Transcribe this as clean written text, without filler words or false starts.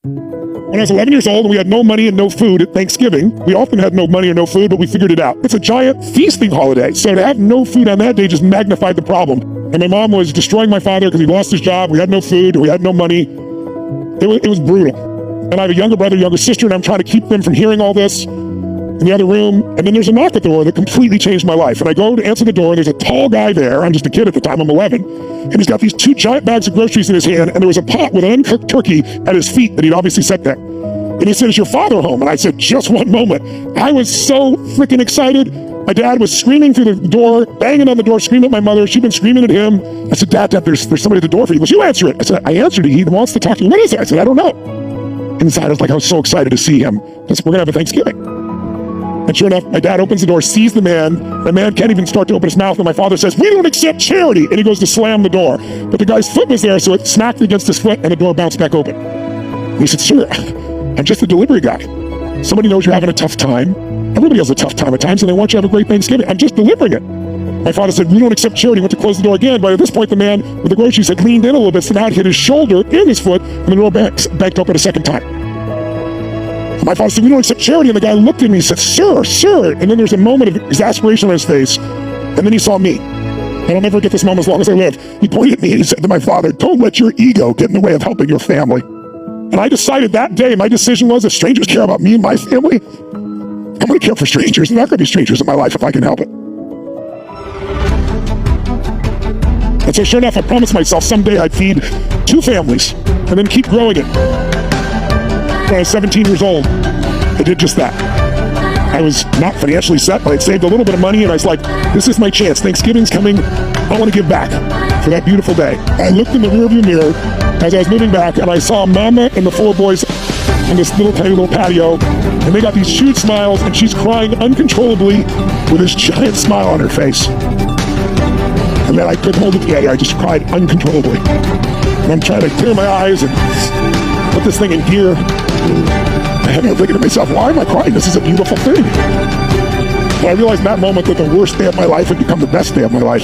When I was 11 years old and we had no money and no food at Thanksgiving, we often had no money or no food, but we figured it out. It's a giant feasting holiday, so to have no food on that day just magnified the problem. And my mom was destroying my father because he lost his job, we had no food, we had no money. It was brutal. And I have a younger brother, younger sister, and I'm trying to keep them from hearing all this in the other room. And then there's a knock at the door that completely changed my life. And I go to answer the door, and there's a tall guy there. I'm just a kid at the time, I'm 11. And he's got these 2 giant bags of groceries in his hand, and there was a pot with an uncooked turkey at his feet that he'd obviously set there. And he said, "Is your father home?" And I said, "Just one moment." I was so freaking excited. My dad was screaming through the door, banging on the door, screaming at my mother. She'd been screaming at him. I said, Dad, there's somebody at the door for you." He goes, "You answer it." I said, "I answered it. He wants to talk to you." "What is it?" I said, "I don't know." Inside, I was so excited to see him. I said, "We're going to have a Thanksgiving." And sure enough, my dad opens the door, sees the man. The man can't even start to open his mouth. And my father says, "We don't accept charity." And he goes to slam the door. But the guy's foot was there, so it smacked against his foot, and the door bounced back open. And he said, "Sir, I'm just a delivery guy. Somebody knows you're having a tough time. Everybody has a tough time at times, and they want you to have a great Thanksgiving. I'm just delivering it." My father said, "We don't accept charity." Went to close the door again, but at this point, the man with the groceries had leaned in a little bit, so now it hit his shoulder and his foot, and the door banked open a second time. My father said, "We don't accept charity." And the guy looked at me and said, "Sir, sir." And then there's a moment of exasperation on his face, and then he saw me. And I'll never forget this moment as long as I live. He pointed at me and he said to my father, "Don't let your ego get in the way of helping your family." And I decided that day, my decision was, if strangers care about me and my family, I'm going to care for strangers. There are not going to be strangers in my life if I can help it. And so sure enough, I promised myself someday I'd feed 2 families and then keep growing it. When I was 17 years old, I did just that. I was not financially set, but I'd saved a little bit of money, and I was like, this is my chance. Thanksgiving's coming. I want to give back for that beautiful day. I looked in the rearview mirror as I was moving back, and I saw Mama and the 4 boys on this tiny little patio, and they got these huge smiles, and she's crying uncontrollably with this giant smile on her face. And then I couldn't hold it together. I just cried uncontrollably. And I'm trying to clear my eyes and put this thing in gear. And I'm thinking to myself, why am I crying? This is a beautiful thing. But I realized in that moment that the worst day of my life had become the best day of my life.